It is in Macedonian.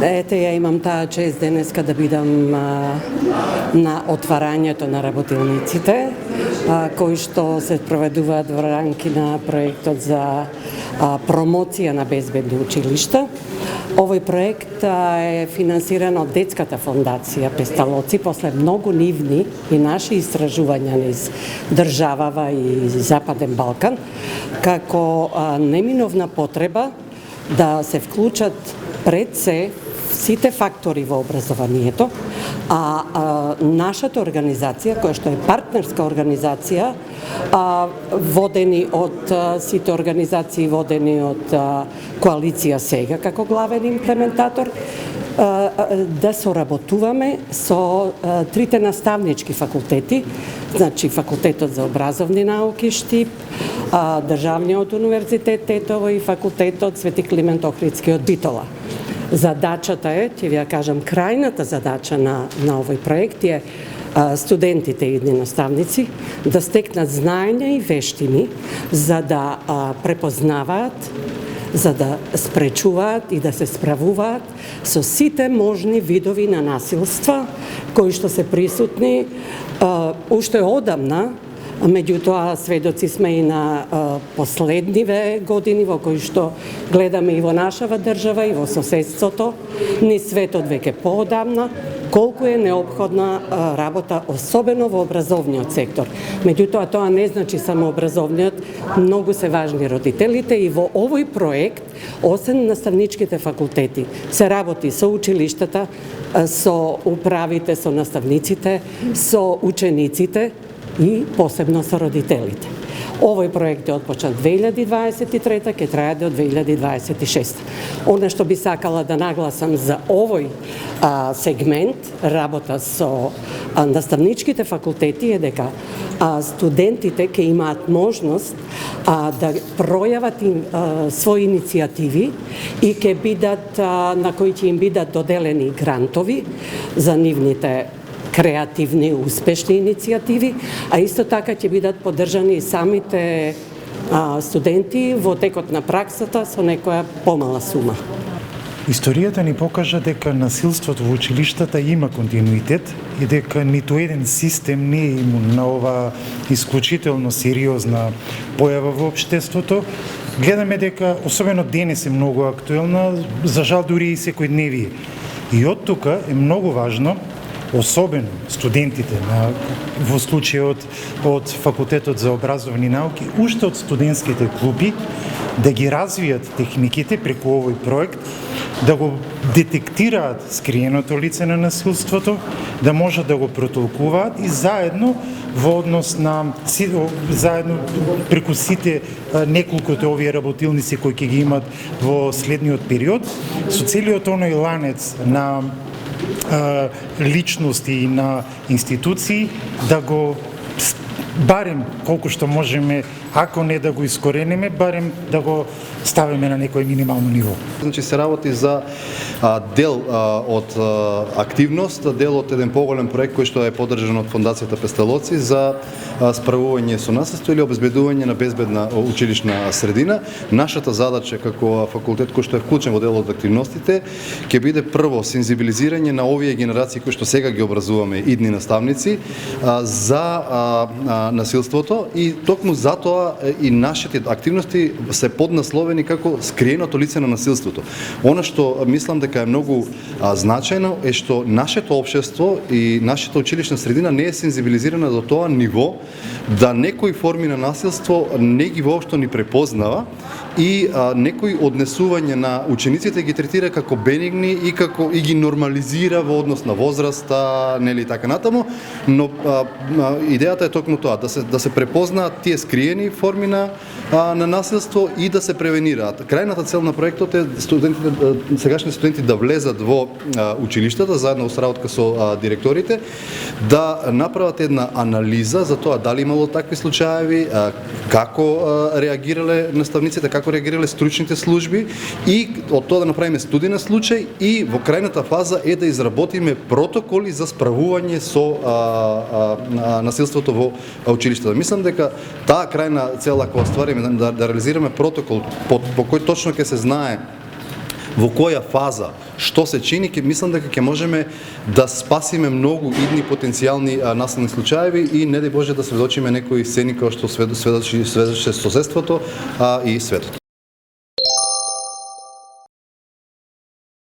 Ете, ја имам таа чест денеска да бидам на отварањето на работилниците, кои што се проведуваат во рамки на проектот за промоција на безбедни училишта. Овој проект е финансиран од Детската фондација Песталоци после многу нивни и наши истражувања низ државава и Западен Балкан, како неминовна потреба да се вклучат пред се сите фактори во образованието, нашата организација, која што е партнерска организација, водени од сите организации, водени од Коалиција Сега како главен имплементатор, да соработуваме со трите наставнички факултети, значи Факултетот за образовни науки Штип, Државниот универзитет Тетово и Факултетот Свети Климент Охридски од Битола. Задачата е, ќе ви ја кажам, крајната задача на овој проект е студентите и идни наставници да стекнат знаење и вештини за да препознаваат, за да спречуваат и да се справуваат со сите можни видови на насилства кои што се присутни уште одамна. Меѓутоа, сведоци сме и на последниве години во кои што гледаме и во нашава држава и во соседството, ни светот веќе поодамна, колку е неопходна работа, особено во образовниот сектор. Меѓутоа, тоа не значи само образовниот, многу се важни родителите и во овој проект, освен наставничките факултети, се работи со училиштата, со управите, со наставниците, со учениците, и посебно со родителите. Овој проект е отпочнат 2023, ќе трае до 2026. Она што би сакала да нагласам за овој сегмент, работа со наставничките факултети е дека студентите ќе имаат можност да пројават своји иницијативи и ќе бидат, на кои ќе им бидат доделени грантови за нивните креативни, успешни иницијативи, а исто така ќе бидат поддржани и самите студенти во текот на праксата со некоја помала сума. Историјата ни покажа дека насилството во училиштата има континуитет и дека ниту еден систем не е имун на ова исклучително сериозна појава во општеството. Гледаме дека, особено денес е многу актуелна, за жал дури и секојдневие. И од тука е многу важно, особено студентите во случајот од Факултетот за образовни науки, уште од студентските клуби, да ги развијат техниките преку овој проект, да го детектираат скриеното лице на насилството, да можат да го протолкуваат и заедно во однос на заедно преку сите неколкото овие работилници кои ќе ги имат во следниот период, со целиот оној ланец на личности и на институции, да го барем колку што можеме, ако не да го искорениме, барем да го ставиме на некој минимално ниво. Значи се работи за дел од активност, дел од еден поголем проект кој што е поддржан од Фондацијата Песталоци за справување со насилство или обезбедување на безбедна училишна средина. Нашата задача како факултет кој што е вклучен во дел од активностите ќе биде прво сензибилизирање на овие генерации кои што сега ги образуваме идни наставници за насилството и токму затоа и нашите активности се поднасловени како скриеното лице на насилството. Она што мислам дека е многу значајно е што нашето општество и нашата училишна средина не е сензибилизирана до тоа ниво да некои форми на насилство не ги воопшто ни препознава и некои однесување на учениците ги третира како бенигни и ги нормализира во однос на возраста, нели така натаму, но идејата е токму тоа, да се препознаат тие скриени форми на насилство и да се превенираат. Крајната цел на проектот е сегашните студенти да влезат во училиштата заедно со работка со директорите, да направат една анализа за тоа дали имало такви случаеви, како реагирале наставниците, како реагирале стручните служби и од тоа да направиме студија на случај и во крајната фаза е да изработиме протоколи за справување со насилството во училиштата. Мислам дека таа крајна цел ако оствариме да реализираме протокол по кој точно ќе се знае во која фаза, што се чини, мислам дека ќе можеме да спасиме многу идни потенцијални насилни случаеви и не дај Боже да сведочиме некои сцени како што сведочи соседството и светот.